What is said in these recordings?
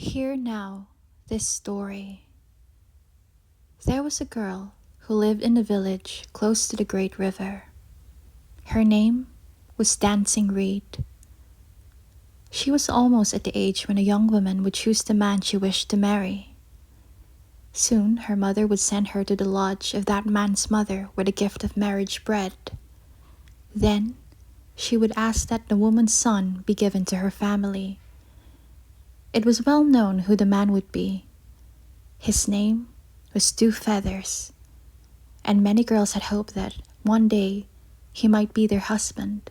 Hear now this story. There was a girl who lived in a village close to the great river. Her name was Dancing Reed. She was almost at the age when a young woman would choose the man she wished to marry. Soon her mother would send her to the lodge of that man's mother with a gift of marriage bread. Then she would ask that the woman's son be given to her family. It was well known who the man would be. His name was Two Feathers, and many girls had hoped that one day he might be their husband.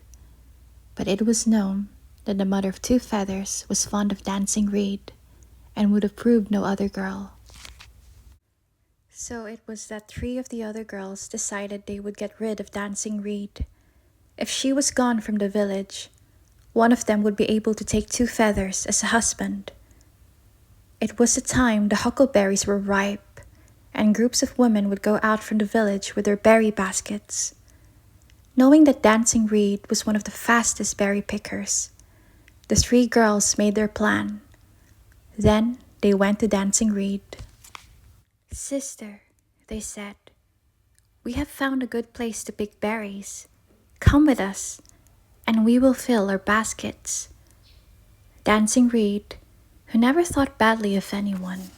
But it was known that the mother of Two Feathers was fond of Dancing Reed and would approve no other girl. So it was that three of the other girls decided they would get rid of Dancing Reed. If she was gone from the village, one of them would be able to take Two Feathers as a husband. It was the time the huckleberries were ripe, and groups of women would go out from the village with their berry baskets. Knowing that Dancing Reed was one of the fastest berry pickers, the three girls made their plan. Then they went to Dancing Reed. "Sister," they said, "we have found a good place to pick berries. Come with us, and we will fill our baskets." Dancing Reed, who never thought badly of anyone,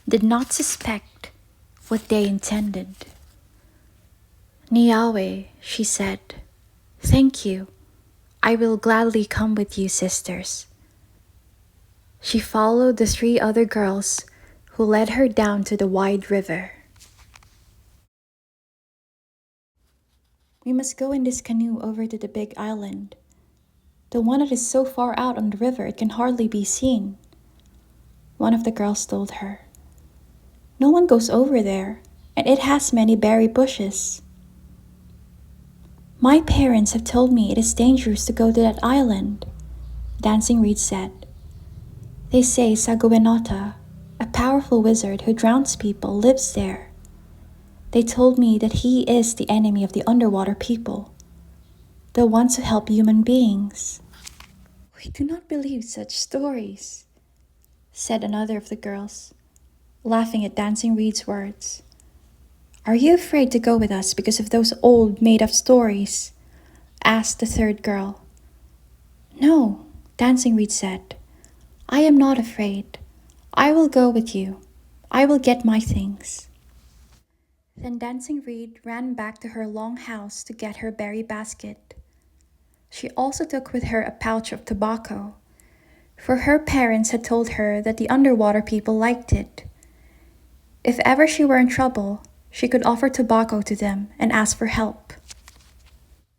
did not suspect what they intended. "Niawe," she said, "thank you. I will gladly come with you, sisters." She followed the three other girls, who led her down to the wide river. "We must go in this canoe over to the big island, the one that is so far out on the river it can hardly be seen," one of the girls told her. "No one goes over there, and it has many berry bushes." "My parents have told me it is dangerous to go to that island," Dancing Reed said. "They say Saguenota, a powerful wizard who drowns people, lives there. They told me that he is the enemy of the underwater people, the ones who help human beings." "We do not believe such stories," said another of the girls, laughing at Dancing Reed's words. "Are you afraid to go with us because of those old made-up stories?" asked the third girl. "No," Dancing Reed said. "I am not afraid. I will go with you. I will get my things." Then Dancing Reed ran back to her long house to get her berry basket. She also took with her a pouch of tobacco, for her parents had told her that the underwater people liked it. If ever she were in trouble, she could offer tobacco to them and ask for help.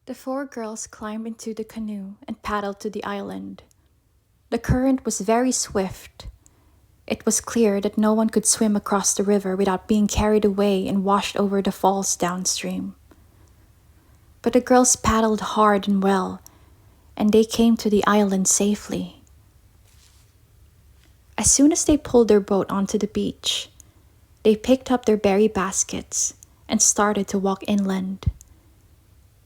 The four girls climbed into the canoe and paddled to the island. The current was very swift. It was clear that no one could swim across the river without being carried away and washed over the falls downstream. But the girls paddled hard and well, and they came to the island safely. As soon as they pulled their boat onto the beach, they picked up their berry baskets and started to walk inland.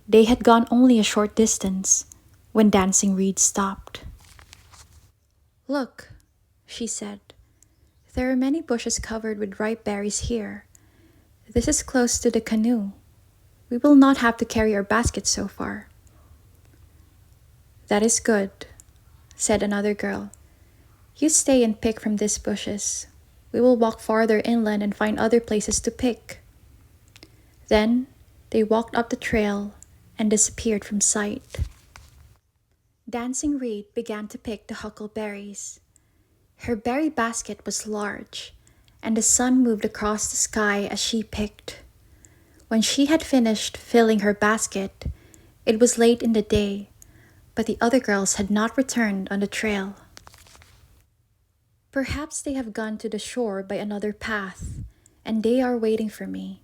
They had gone only a short distance when Dancing Reed stopped. "Look," she said, "there are many bushes covered with ripe berries here. This is close to the canoe. We will not have to carry our baskets so far." "That is good," said another girl. "You stay and pick from these bushes. We will walk farther inland and find other places to pick." Then they walked up the trail and disappeared from sight. Dancing Reed began to pick the huckleberries. Her berry basket was large, and the sun moved across the sky as she picked. When she had finished filling her basket, it was late in the day, but the other girls had not returned on the trail. "Perhaps they have gone to the shore by another path, and they are waiting for me,"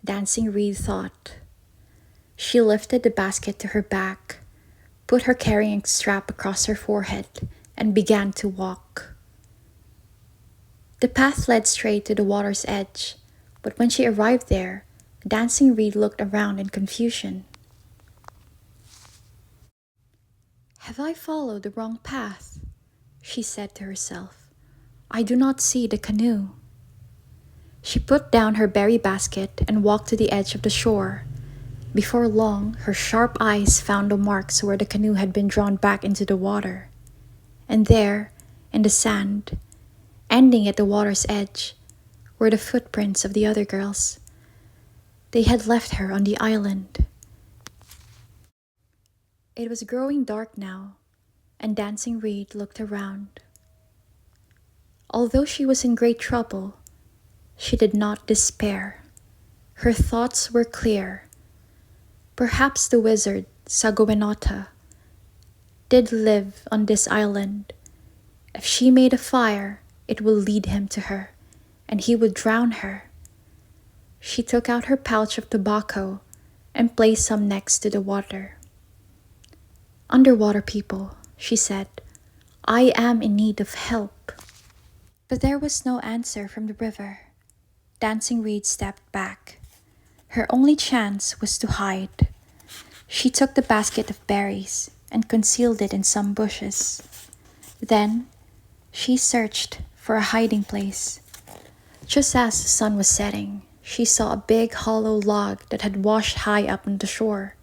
Dancing Reed thought. She lifted the basket to her back, put her carrying strap across her forehead, and began to walk. The path led straight to the water's edge, but when she arrived there, Dancing Reed looked around in confusion. "Have I followed the wrong path?" she said to herself. I do not see the canoe." She put down her berry basket and walked to the edge of the shore. Before long, her sharp eyes found the marks where the canoe had been drawn back into the water. And there, in the sand, ending at the water's edge, were the footprints of the other girls. They had left her on the island. It was growing dark now, and Dancing Reed looked around. Although she was in great trouble, she did not despair. Her thoughts were clear. Perhaps the wizard, Sagoenota, did live on this island. If she made a fire, it would lead him to her, and he would drown her. She took out her pouch of tobacco and placed some next to the water. "Underwater people," she said, "I am in need of help." But there was no answer from the river. Dancing Reed stepped back. Her only chance was to hide. She took the basket of berries and concealed it in some bushes. Then she searched for a hiding place. Just as the sun was setting, she saw a big hollow log that had washed high up on the shore.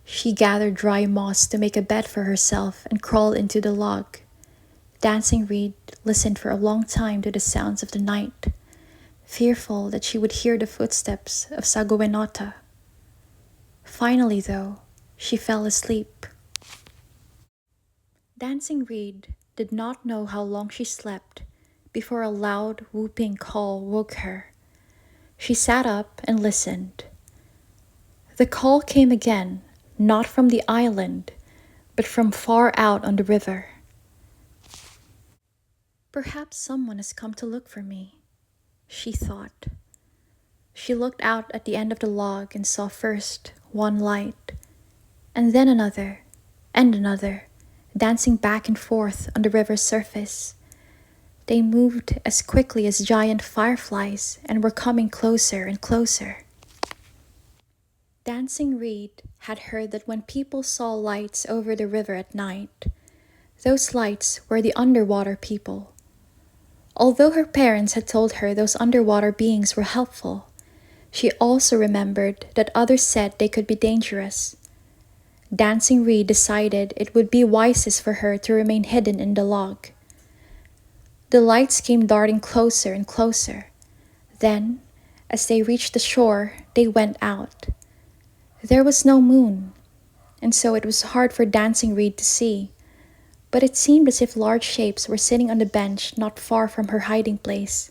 She gathered dry moss to make a bed for herself and crawled into the log. Dancing Reed listened for a long time to the sounds of the night, fearful that she would hear the footsteps of Sagoenota. Finally, though, she fell asleep. Dancing Reed did not know how long she slept before a loud whooping call woke her. She sat up and listened. The call came again, not from the island, but from far out on the river. "Perhaps someone has come to look for me," she thought. She looked out at the end of the log and saw first one light, and then another, and another, dancing back and forth on the river's surface. They moved as quickly as giant fireflies and were coming closer and closer. Dancing Reed had heard that when people saw lights over the river at night, those lights were the underwater people. Although her parents had told her those underwater beings were helpful, she also remembered that others said they could be dangerous. Dancing Reed decided it would be wisest for her to remain hidden in the log. The lights came darting closer and closer. Then, as they reached the shore, they went out. There was no moon, and so it was hard for Dancing Reed to see, but it seemed as if large shapes were sitting on the bench not far from her hiding place.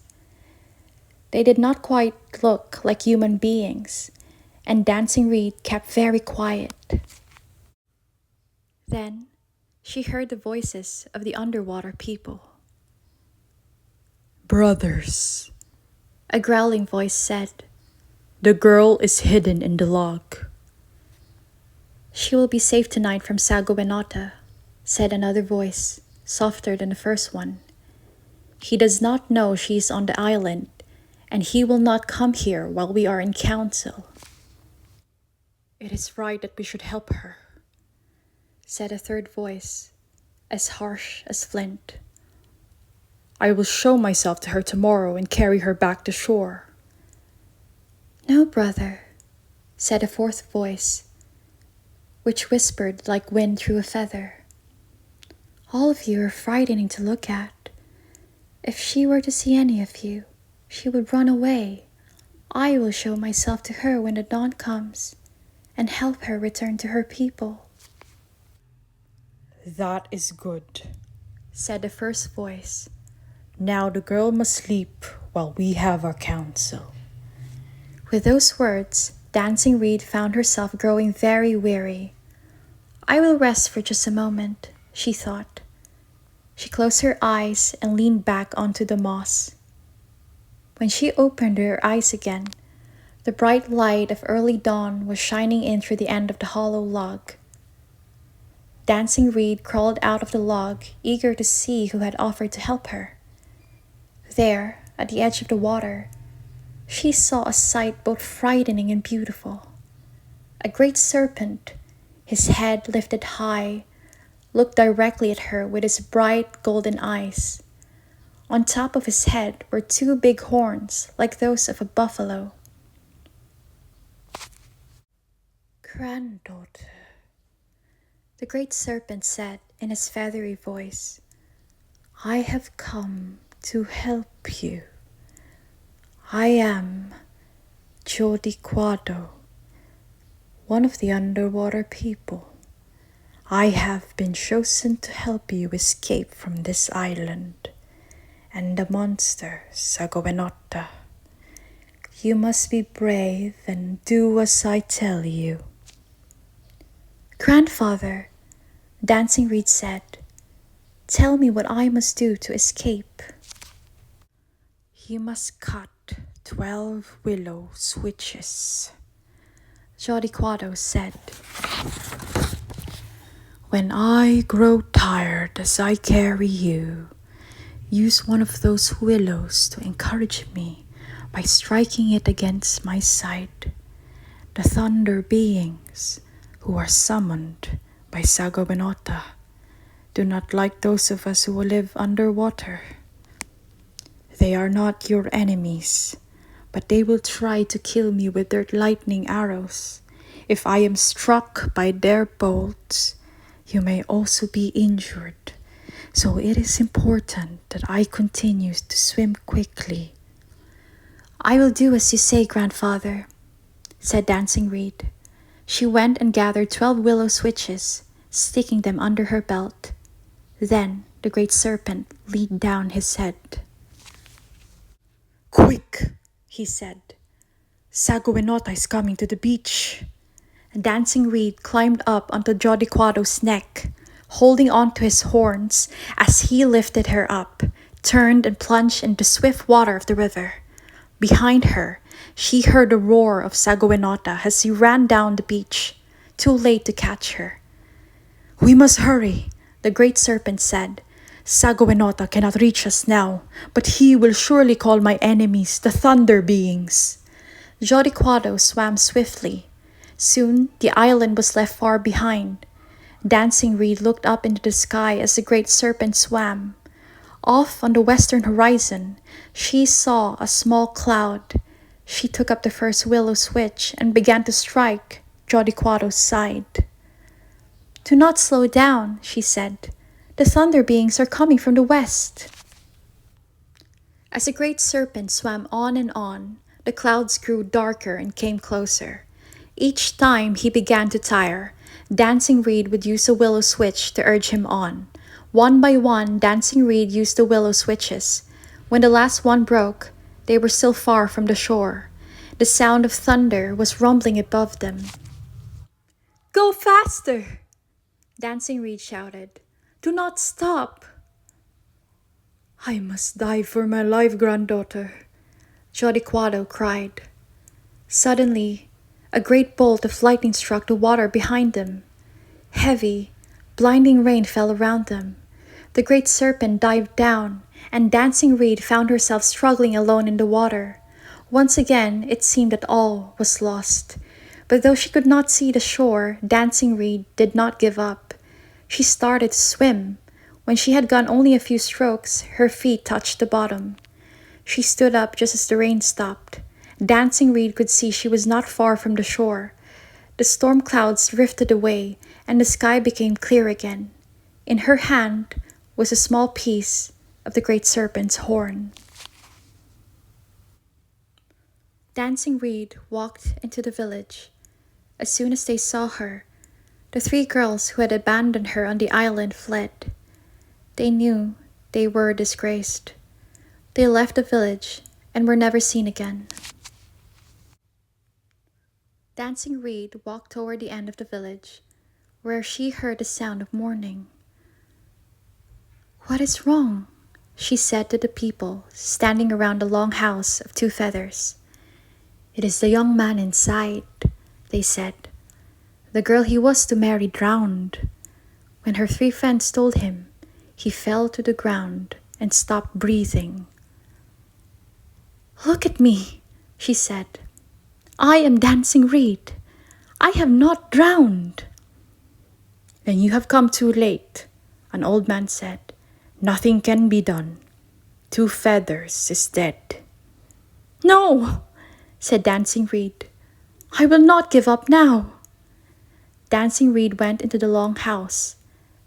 They did not quite look like human beings, and Dancing Reed kept very quiet. Then she heard the voices of the underwater people. "Brothers," a growling voice said. "The girl is hidden in the log." "She will be safe tonight from Sagoenota," said another voice, softer than the first one. "He does not know she is on the island, and he will not come here while we are in council." "It is right that we should help her," said a third voice, as harsh as flint. "I will show myself to her tomorrow and carry her back to shore." "No, brother," said a fourth voice, which whispered like wind through a feather. "All of you are frightening to look at. If she were to see any of you, she would run away. I will show myself to her when the dawn comes and help her return to her people." "That is good," said the first voice. "Now the girl must sleep while we have our council." With those words, Dancing Reed found herself growing very weary. "I will rest for just a moment," she thought. She closed her eyes and leaned back onto the moss. When she opened her eyes again, the bright light of early dawn was shining in through the end of the hollow log. Dancing Reed crawled out of the log, eager to see who had offered to help her. There, at the edge of the water, she saw a sight both frightening and beautiful. A great serpent, his head lifted high, looked directly at her with his bright golden eyes. On top of his head were two big horns, like those of a buffalo. "Granddaughter," the great serpent said in his feathery voice, "I have come to help you. I am Jodiquado, one of the underwater people. I have been chosen to help you escape from this island and the monster Sagovenota. You must be brave and do as I tell you." "Grandfather," Dancing Reed said, "tell me what I must do to escape." "You must cut 12 willow switches," Jodiquado said. "When I grow tired as I carry you, use one of those willows to encourage me by striking it against my side. The thunder beings, who are summoned by Sagobenota, do not like those of us who live underwater. They are not your enemies, but they will try to kill me with their lightning arrows. If I am struck by their bolts, you may also be injured. So it is important that I continue to swim quickly." "I will do as you say, Grandfather," said Dancing Reed. She went and gathered 12 willow switches, sticking them under her belt. Then the great serpent leaned down his head. "Quick," he said. "Sagovenota is coming to the beach." Dancing Reed climbed up onto Jodiquado's neck, holding on to his horns as he lifted her up, turned and plunged into the swift water of the river. Behind her, she heard the roar of Sagovenota as he ran down the beach, too late to catch her. "We must hurry," the great serpent said. "Sagovenota cannot reach us now, but he will surely call my enemies, the thunder beings." Jodiquado swam swiftly. Soon the island was left far behind. Dancing Reed looked up into the sky as the great serpent swam. Off on the western horizon, she saw a small cloud. She took up the first willow switch and began to strike Jodiquado's side. "Do not slow down," she said. "The thunder beings are coming from the west." As the great serpent swam on and on, the clouds grew darker and came closer. Each time he began to tire, Dancing Reed would use a willow switch to urge him on. One by one, Dancing Reed used the willow switches. When the last one broke, they were still far from the shore. The sound of thunder was rumbling above them. "Go faster!" Dancing Reed shouted. "Do not stop!" "I must dive for my life, granddaughter," Jodiquado cried. Suddenly, a great bolt of lightning struck the water behind them. Heavy, blinding rain fell around them. The great serpent dived down, and Dancing Reed found herself struggling alone in the water. Once again, it seemed that all was lost. But though she could not see the shore, Dancing Reed did not give up. She started to swim. When she had gone only a few strokes, her feet touched the bottom. She stood up just as the rain stopped. Dancing Reed could see she was not far from the shore. The storm clouds drifted away, and the sky became clear again. In her hand was a small piece of the great serpent's horn. Dancing Reed walked into the village. As soon as they saw her, the 3 girls who had abandoned her on the island fled. They knew they were disgraced. They left the village and were never seen again. Dancing Reed walked toward the end of the village, where she heard the sound of mourning. "What is wrong?" she said to the people standing around the long house of 2 feathers. "It is the young man inside," they said. "The girl he was to marry drowned. When her 3 friends told him, he fell to the ground and stopped breathing." "Look at me," she said. "I am Dancing Reed. I have not drowned." "Then you have come too late," an old man said. "Nothing can be done." Two Feathers is dead. No, said Dancing Reed. I will not give up now. Dancing Reed went into the long house.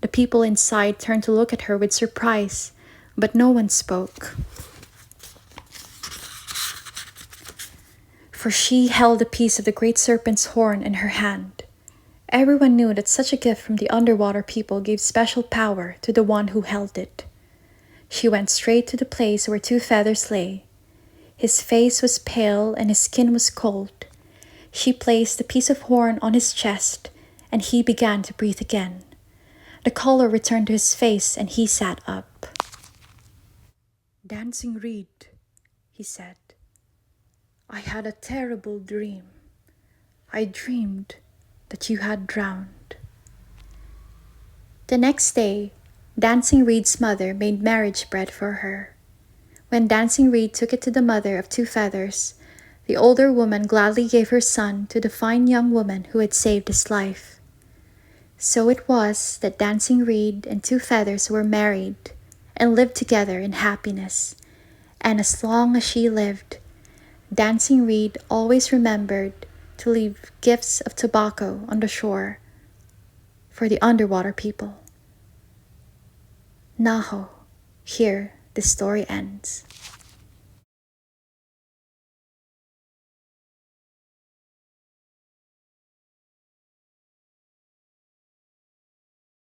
The people inside turned to look at her with surprise, but no one spoke. For she held a piece of the great serpent's horn in her hand. Everyone knew that such a gift from the underwater people gave special power to the one who held it. She went straight to the place where Two Feathers lay. His face was pale and his skin was cold. She placed the piece of horn on his chest, and he began to breathe again. The color returned to his face, and he sat up. Dancing Reed, he said, I had a terrible dream. I dreamed that you had drowned. The next day, Dancing Reed's mother made marriage bread for her. When Dancing Reed took it to the mother of Two Feathers, the older woman gladly gave her son to the fine young woman who had saved his life. So it was that Dancing Reed and Two Feathers were married and lived together in happiness. And as long as she lived, Dancing Reed always remembered to leave gifts of tobacco on the shore for the underwater people. Naho, here the story ends.